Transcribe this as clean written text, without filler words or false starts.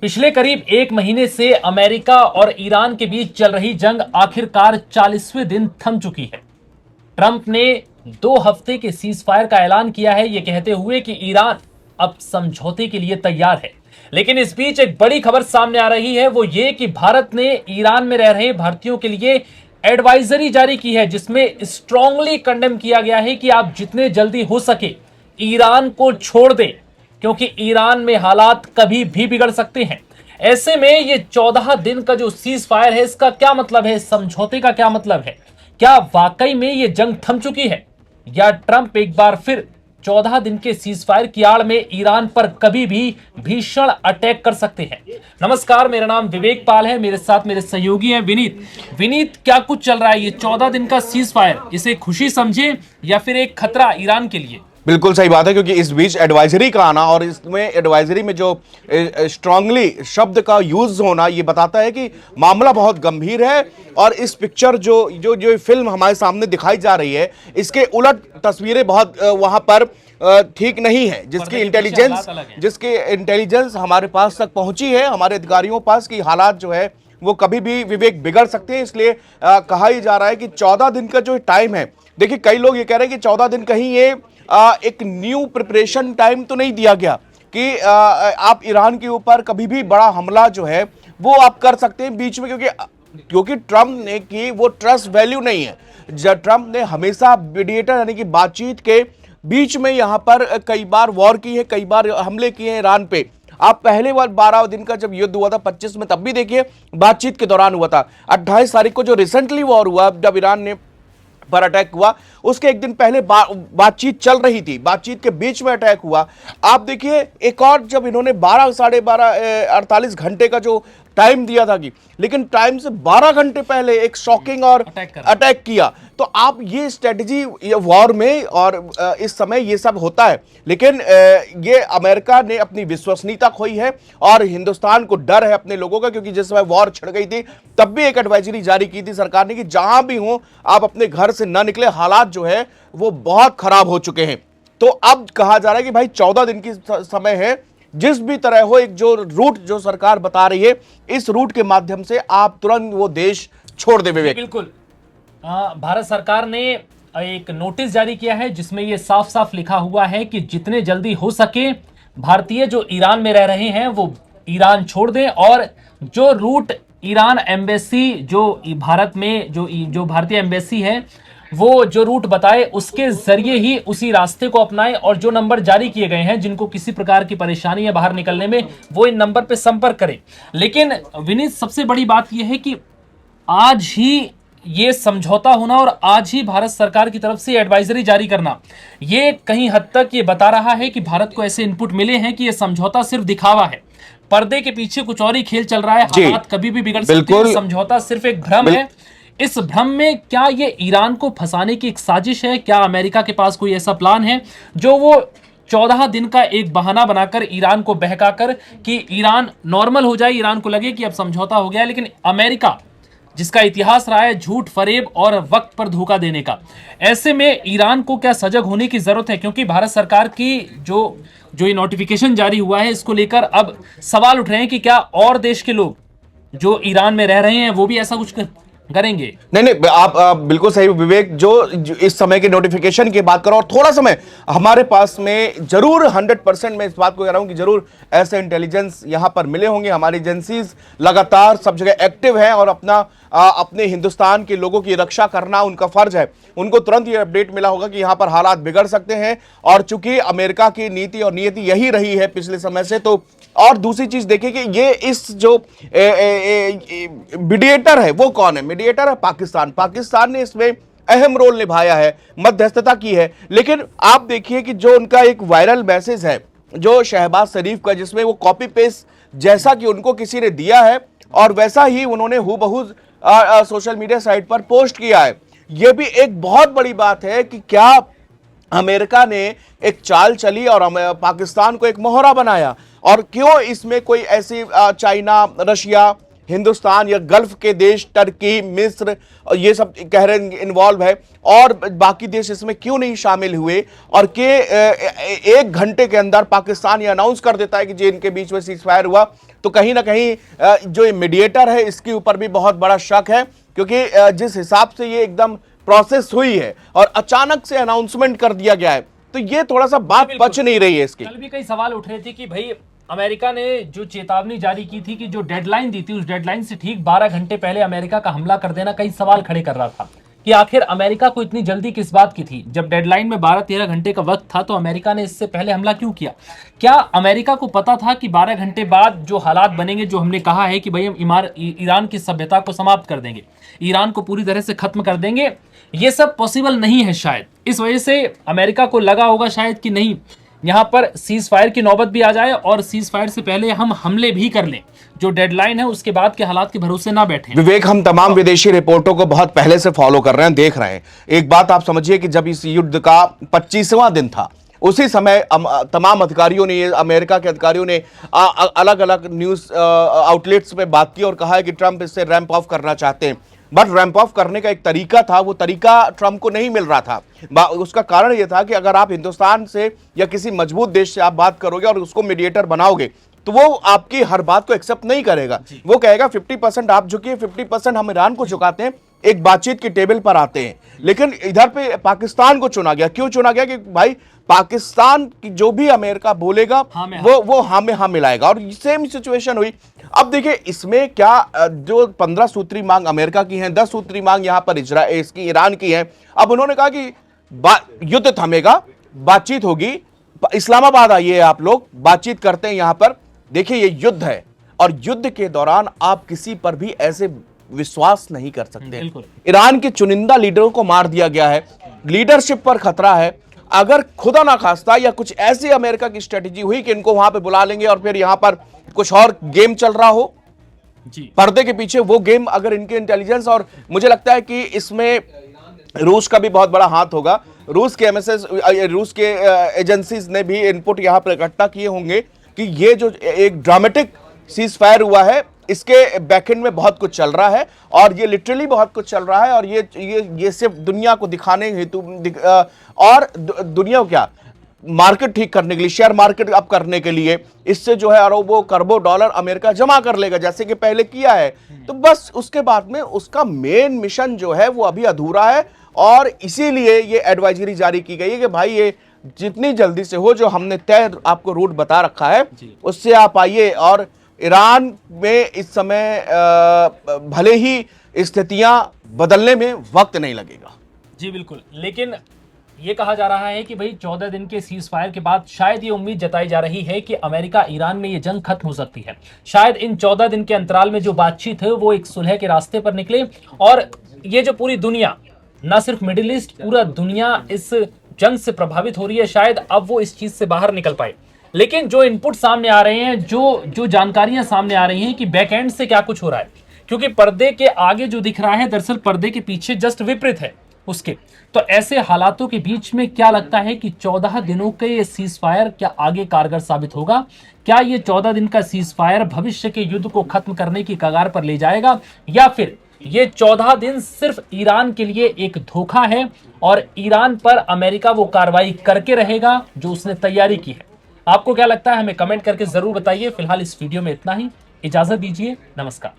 पिछले करीब एक महीने से अमेरिका और ईरान के बीच चल रही जंग आखिरकार 40वें दिन थम चुकी है। ट्रंप ने 2 हफ्ते के सीज फायर का ऐलान किया है, यह कहते हुए कि ईरान अब समझौते के लिए तैयार है। लेकिन इस बीच एक बड़ी खबर सामने आ रही है, वो ये कि भारत ने ईरान में रह रहे भारतीयों के लिए एडवाइजरी जारी की है, जिसमें स्ट्रांगली कंडेम किया गया है कि आप जितने जल्दी हो सके ईरान को छोड़ दें, क्योंकि ईरान में हालात कभी भी बिगड़ सकते हैं। ऐसे में ये 14 दिन का जो सीज फायर है, इसका क्या मतलब है, समझौते का क्या मतलब है? क्या वाकई में ये जंग थम चुकी है, या ट्रंप एक बार फिर 14 दिन के सीज फायर की आड़ में ईरान पर कभी भी भीषण अटैक कर सकते हैं? नमस्कार, मेरा नाम विवेक पाल है, मेरे साथ मेरे सहयोगी हैं विनीत। विनीत, क्या कुछ चल रहा है? ये 14 दिन का सीज फायर, इसे खुशी समझे या फिर एक खतरा ईरान के लिए? बिल्कुल सही बात है, क्योंकि इस बीच एडवाइजरी का आना और इसमें एडवाइजरी में जो स्ट्रांगली शब्द का यूज होना, ये बताता है कि मामला बहुत गंभीर है। और इस पिक्चर जो जो जो फिल्म हमारे सामने दिखाई जा रही है, इसके उलट तस्वीरें बहुत वहां पर ठीक नहीं है, जिसकी इंटेलिजेंस हमारे पास तक पहुंची है, हमारे अधिकारियों पास, की हालात जो है वो कभी भी विवेक बिगड़ सकते हैं। इसलिए कहा ही जा रहा है कि 14 दिन का जो टाइम है, देखिए कई लोग ये कह रहे हैं कि 14 दिन कहीं ये एक न्यू प्रिपरेशन टाइम तो नहीं दिया गया कि आप ईरान के ऊपर कभी भी बड़ा हमला जो है वो आप कर सकते हैं बीच में, क्योंकि ट्रंप ने की वो ट्रस्ट वैल्यू नहीं है। जब ट्रंप ने हमेशा मीडिएटर यानी कि बातचीत के बीच में यहां पर कई बार वॉर की है, कई बार हमले किए हैं ईरान पे। आप पहले बार 12 दिन का जब युद्ध हुआ था 25 में, तब भी देखिए बातचीत के दौरान हुआ था। 28 तारीख को जो रिसेंटली वॉर हुआ, जब ईरान ने पर अटैक हुआ, उसके एक दिन पहले बातचीत चल रही थी, बातचीत के बीच में अटैक हुआ। आप देखिए एक और, जब इन्होंने 12 साढ़े 12 48 घंटे का जो टाइम दिया था कि, लेकिन टाइम से 12 घंटे पहले एक शॉकिंग और अटैक किया। तो आप ये स्ट्रेटजी वॉर में और इस समय ये सब होता है, लेकिन ये अमेरिका ने अपनी विश्वसनीयता खोई है और हिंदुस्तान को डर है अपने लोगों का, क्योंकि जिस समय वॉर छिड़ गई थी तब भी एक एडवाइजरी जारी की थी सरकार ने कि जहां भी हो आप अपने घर से ना निकले, हालात जो है वो बहुत खराब हो चुके हैं। तो अब कहा जा रहा है कि भाई 14 दिन की समय है, जिस भी तरह हो, एक जो रूट जो सरकार बता रही है, इस रूट के माध्यम से आप तुरंत वो देश छोड़ दे। विवेक, बिल्कुल। भारत सरकार ने एक नोटिस जारी किया है, जिसमें यह साफ साफ लिखा हुआ है कि जितने जल्दी हो सके भारतीय जो ईरान में रह रहे हैं वो ईरान छोड़ दें, और जो रूट ईरान एम्बेसी, जो भारत में जो भारतीय एम्बेसी है, वो जो रूट बताए उसके जरिए ही उसी रास्ते को अपनाएं, और जो नंबर जारी किए गए हैं, जिनको किसी प्रकार की परेशानी है बाहर निकलने में, वो इन नंबर पे संपर्क करें। लेकिन विनीत, सबसे बड़ी बात यह है कि आज ही ये समझौता होना और आज ही भारत सरकार की तरफ से एडवाइजरी जारी करना, ये कहीं हद तक ये बता रहा है कि भारत को ऐसे इनपुट मिले हैं कि ये समझौता सिर्फ दिखावा है, पर्दे के पीछे कुछ और ही खेल चल रहा है, हालात कभी भी बिगड़ सकते हैं, समझौता सिर्फ एक भ्रम है। इस भ्रम में क्या ये ईरान को फंसाने की एक साजिश है? क्या अमेरिका के पास कोई ऐसा प्लान है जो वो 14 दिन का एक बहाना बनाकर ईरान को बहकाकर कि ईरान नॉर्मल हो जाए, ईरान को लगे कि अब समझौता हो गया? लेकिन अमेरिका, जिसका इतिहास रहा है झूठ, फरेब और वक्त पर धोखा देने का, ऐसे में ईरान को क्या सजग होने की जरूरत है? क्योंकि भारत सरकार की जो ये नोटिफिकेशन जारी हुआ है, इसको लेकर अब सवाल उठ रहे हैं कि क्या और देश के लोग जो ईरान में रह रहे हैं वो भी ऐसा कुछ करेंगे? नहीं, आप बिल्कुल सही विवेक, जो इस समय के नोटिफिकेशन की बात करो, और थोड़ा समय हमारे पास में जरूर 100% मैं इस बात को कह रहा हूं कि जरूर ऐसे इंटेलिजेंस यहां पर मिले होंगे। हमारी एजेंसीज लगातार सब जगह एक्टिव है और अपने हिंदुस्तान के लोगों की रक्षा करना उनका फर्ज है। उनको तुरंत ये अपडेट मिला होगा कि यहां पर हालात बिगड़ सकते हैं, और चूंकि अमेरिका की नीति और नियति यही रही है पिछले समय से, तो और दूसरी चीज देखिए कि ये इस जो मीडिएटर है वो कौन है? मीडिएटर है पाकिस्तान ने इसमें अहम रोल निभाया है, मध्यस्थता की है। लेकिन आप देखिए कि जो उनका एक वायरल मैसेज है जो शहबाज शरीफ का, जिसमें वो कॉपी पेस्ट जैसा कि उनको किसी ने दिया है और वैसा ही उन्होंने हूबहू सोशल मीडिया साइट पर पोस्ट किया है। यह भी एक बहुत बड़ी बात है कि क्या अमेरिका ने एक चाल चली और पाकिस्तान को एक मोहरा बनाया, और क्यों इसमें कोई ऐसी चाइना, रशिया, हिंदुस्तान या गल्फ के देश टर्की, मिस्र और ये सब कह रहे हैं इन्वॉल्व है, और बाकी देश इसमें क्यों नहीं शामिल हुए, और कि 1 घंटे के अंदर पाकिस्तान ये अनाउंस कर देता है कि जो इनके बीच में सीज फायर हुआ, तो कहीं ना कहीं जो ये मीडिएटर है इसके ऊपर भी बहुत बड़ा शक है, क्योंकि जिस हिसाब से ये एकदम प्रोसेस हुई है और अचानक से अनाउंसमेंट कर दिया गया है, तो ये थोड़ा सा बात पच नहीं रही है इसकी। कल भी कई सवाल उठ रहे थे कि भाई अमेरिका ने जो चेतावनी जारी की थी, कि जो डेडलाइन दी थी, उस डेडलाइन से ठीक 12 घंटे पहले अमेरिका का हमला कर देना कई सवाल खड़े कर रहा था कि आखिर अमेरिका को इतनी जल्दी किस बात की थी। जब डेडलाइन में 12-13 घंटे का वक्त था तो अमेरिका ने इससे पहले हमला क्यों किया? क्या अमेरिका को पता था कि 12 घंटे बाद जो हालात बनेंगे, जो हमने कहा है कि भाई हम ईरान की सभ्यता को समाप्त कर देंगे, ईरान को पूरी तरह से खत्म कर देंगे, ये सब पॉसिबल नहीं है शायद। इस वजह से अमेरिका को लगा होगा शायद कि नहीं, यहां पर सीज फायर की नौबत भी आ जाए और सीज फायर से पहले हम हमले भी कर लें, जो डेडलाइन है उसके बाद के हालात के भरोसे ना बैठे। विवेक, हम तमाम विदेशी रिपोर्टों को बहुत पहले से फॉलो कर रहे हैं, देख रहे हैं। एक बात आप समझिए कि जब इस युद्ध का 25वां दिन था, उसी समय तमाम अधिकारियों ने, अमेरिका के अधिकारियों ने अलग अलग न्यूज आउटलेट्स में बात की और कहा है कि ट्रंप इससे रैंप ऑफ करना चाहते हैं। बट रैंप ऑफ करने का एक तरीका था, वो तरीका ट्रंप को नहीं मिल रहा था। उसका कारण यह था कि अगर आप हिंदुस्तान से या किसी मजबूत देश से आप बात करोगे और उसको मीडिएटर बनाओगे, तो वो आपकी हर बात को एक्सेप्ट नहीं करेगा। वो कहेगा 50% आप झुकिए, 50% हम ईरान को झुकाते हैं, एक बातचीत की टेबल पर आते हैं। लेकिन इधर पे पाकिस्तान को चुना गया। क्यों चुना गया? कि भाई पाकिस्तान की जो भी अमेरिका बोलेगा वो हाँ में हाँ मिलाएगा, और सेम सिचुएशन हुई। अब देखिए इसमें क्या, जो 15 सूत्री मांग अमेरिका की है, 10 सूत्री मांग यहां पर इसकी ईरान की है। अब उन्होंने कहा कि युद्ध थमेगा, बातचीत होगी, इस्लामाबाद आइए, आप लोग बातचीत करते हैं यहां पर। देखिए ये युद्ध है, और युद्ध के दौरान आप किसी पर भी ऐसे विश्वास नहीं कर सकते। ईरान के चुनिंदा लीडरों को मार दिया गया है, लीडरशिप पर खतरा है। अगर खुदा ना खास्ता या कुछ ऐसी अमेरिका की स्ट्रेटेजी हुई कि इनको वहां पे बुला लेंगे और फिर यहां पर कुछ और गेम चल रहा हो जी, पर्दे के पीछे, वो गेम अगर इनके इंटेलिजेंस, और मुझे लगता है कि इसमें रूस का भी बहुत बड़ा हाथ होगा। रूस के एमएसएस, रूस के एजेंसीज ने भी इनपुट यहां पर इकट्ठा किए होंगे कि ये जो एक ड्रामेटिक सीज फायर हुआ है, इसके बैकएंड में बहुत कुछ चल रहा है, और ये लिटरली बहुत कुछ चल रहा है, और ये सिर्फ दुनिया को दिखाने हेतु और दुनिया को क्या, मार्केट ठीक करने के लिए, शेयर मार्केट अप करने के लिए, इससे जो है अरबों खरबों डॉलर अमेरिका जमा कर लेगा, जैसे कि पहले किया है। तो बस उसके बाद में उसका मेन मिशन जो है वो अभी अधूरा है, और इसीलिए ये एडवाइजरी जारी की गई है कि भाई ये जितनी जल्दी से हो, जो हमने तय आपको रूट बता रखा है उससे आप आइए। और ईरान में इस समय भले ही स्थितियां बदलने में वक्त नहीं लगेगा। जी बिल्कुल, लेकिन ये कहा जा रहा है कि भाई 14 दिन के सीज फायर के बाद शायद ये उम्मीद जताई जा रही है कि अमेरिका ईरान में ये जंग खत्म हो सकती है। शायद इन 14 दिन के अंतराल में जो बातचीत है वो एक सुलह के रास्ते पर निकले, और ये जो पूरी दुनिया, ना सिर्फ मिडिल ईस्ट, पूरा दुनिया इस जंग से प्रभावित हो रही है, शायद अब वो इस चीज से बाहर निकल पाए। लेकिन जो इनपुट सामने आ रहे हैं, जो जानकारियां सामने आ रही हैं कि बैक एंड से क्या कुछ हो रहा है, क्योंकि पर्दे के आगे जो दिख रहा है दरअसल पर्दे के पीछे जस्ट विपरीत है उसके। तो ऐसे हालातों के बीच में क्या लगता है कि 14 दिनों के ये सीज फायर क्या आगे कारगर साबित होगा? क्या ये 14 दिन का सीज फायर भविष्य के युद्ध को खत्म करने की कगार पर ले जाएगा, या फिर ये 14 दिन सिर्फ ईरान के लिए एक धोखा है और ईरान पर अमेरिका वो कार्रवाई करके रहेगा जो उसने तैयारी की है? आपको क्या लगता है, हमें कमेंट करके जरूर बताइए। फिलहाल इस वीडियो में इतना ही, इजाजत दीजिए, नमस्कार।